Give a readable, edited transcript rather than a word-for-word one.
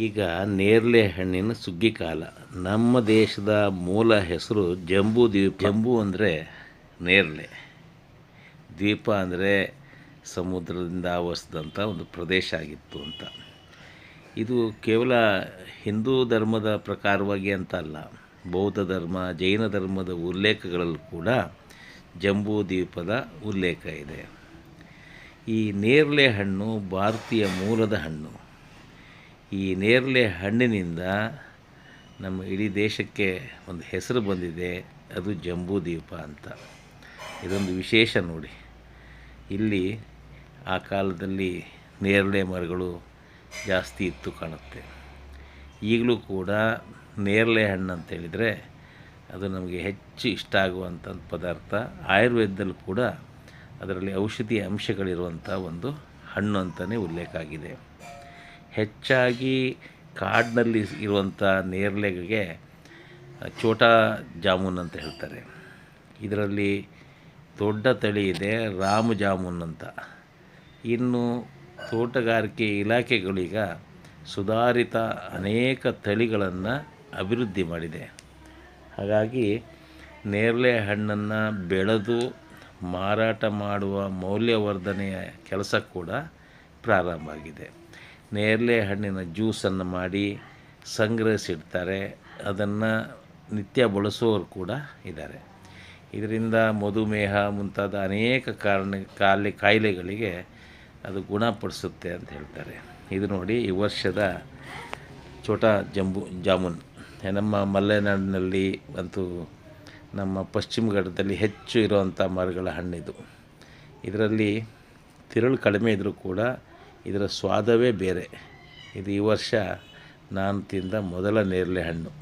ಈಗ ನೇರಳೆ ಹಣ್ಣಿನ ಸುಗ್ಗಿ ಕಾಲ. ನಮ್ಮ ದೇಶದ ಮೂಲ ಹೆಸರು ಜಂಬೂ ದ್ವೀಪ. ಜಂಬೂ ಅಂದರೆ ನೇರಳೆ, ದ್ವೀಪ ಅಂದರೆ ಸಮುದ್ರದಿಂದ ಆವರಿಸಿದಂಥ ಒಂದು ಪ್ರದೇಶ ಆಗಿತ್ತು ಅಂತ. ಇದು ಕೇವಲ ಹಿಂದೂ ಧರ್ಮದ ಪ್ರಕಾರವಾಗಿ ಅಂತ ಅಲ್ಲ, ಬೌದ್ಧ ಧರ್ಮ, ಜೈನ ಧರ್ಮದ ಉಲ್ಲೇಖಗಳಲ್ಲೂ ಕೂಡ ಜಂಬೂ ದ್ವೀಪದ ಉಲ್ಲೇಖ ಇದೆ. ಈ ನೇರಳೆ ಹಣ್ಣು ಭಾರತೀಯ ಮೂಲದ ಹಣ್ಣು. ಈ ನೇರಳೆ ಹಣ್ಣಿನಿಂದ ನಮ್ಮ ಇಡೀ ದೇಶಕ್ಕೆ ಒಂದು ಹೆಸರು ಬಂದಿದೆ, ಅದು ಜಂಬೂ ದ್ವೀಪ ಅಂತ. ಇದೊಂದು ವಿಶೇಷ ನೋಡಿ. ಇಲ್ಲಿ ಆ ಕಾಲದಲ್ಲಿ ನೇರಳೆ ಮರಗಳು ಜಾಸ್ತಿ ಇತ್ತು ಕಾಣುತ್ತೆ. ಈಗಲೂ ಕೂಡ ನೇರಳೆ ಹಣ್ಣು ಅಂತೇಳಿದರೆ ಅದು ನಮಗೆ ಹೆಚ್ಚು ಇಷ್ಟ ಆಗುವಂಥ ಪದಾರ್ಥ. ಆಯುರ್ವೇದದಲ್ಲೂ ಕೂಡ ಅದರಲ್ಲಿ ಔಷಧಿ ಅಂಶಗಳಿರುವಂಥ ಒಂದು ಹಣ್ಣು ಅಂತಲೇ ಉಲ್ಲೇಖ ಆಗಿದೆ. ಹೆಚ್ಚಾಗಿ ಕಾಡಿನಲ್ಲಿ ಇರುವಂಥ ನೇರಳೆಗೆ ಛೋಟಾ ಜಾಮೂನ್ ಅಂತ ಹೇಳ್ತಾರೆ. ಇದರಲ್ಲಿ ದೊಡ್ಡ ತಳಿ ಇದೆ, ರಾಮ ಜಾಮೂನ್ ಅಂತ. ಇನ್ನು ತೋಟಗಾರಿಕೆ ಇಲಾಖೆಗಳೀಗ ಸುಧಾರಿತ ಅನೇಕ ತಳಿಗಳನ್ನು ಅಭಿವೃದ್ಧಿ ಮಾಡಿದೆ. ಹಾಗಾಗಿ ನೇರಳೆ ಹಣ್ಣನ್ನು ಬೆಳೆದು ಮಾರಾಟ ಮಾಡುವ ಮೌಲ್ಯವರ್ಧನೆಯ ಕೆಲಸ ಕೂಡ ಪ್ರಾರಂಭ ಆಗಿದೆ. ನೇರಳೆ ಹಣ್ಣಿನ ಜ್ಯೂಸನ್ನು ಮಾಡಿ ಸಂಗ್ರಹಿಸಿಡ್ತಾರೆ, ಅದನ್ನು ನಿತ್ಯ ಬಳಸೋರು ಕೂಡ ಇದ್ದಾರೆ. ಇದರಿಂದ ಮಧುಮೇಹ ಮುಂತಾದ ಅನೇಕ ಕಾಯಿಲೆಗಳಿಗೆ ಅದು ಗುಣಪಡಿಸುತ್ತೆ ಅಂತ ಹೇಳ್ತಾರೆ. ಇದು ನೋಡಿ, ಈ ವರ್ಷದ ಛೋಟಾ ಜಾಮೂನ್ ನಮ್ಮ ಮಲೆನಾಡಿನಲ್ಲಿ ಮತ್ತು ನಮ್ಮ ಪಶ್ಚಿಮ ಘಟ್ಟದಲ್ಲಿ ಹೆಚ್ಚು ಇರುವಂಥ ಮರಗಳ ಹಣ್ಣಿದು. ಇದರಲ್ಲಿ ತಿರುಳು ಕಡಿಮೆ ಇದ್ದರೂ ಕೂಡ ಇದರ ಸ್ವಾದವೇ ಬೇರೆ. ಇದು ಈ ವರ್ಷ ನಾನು ತಿಂದ ಮೊದಲ ನೇರಳೆ ಹಣ್ಣು.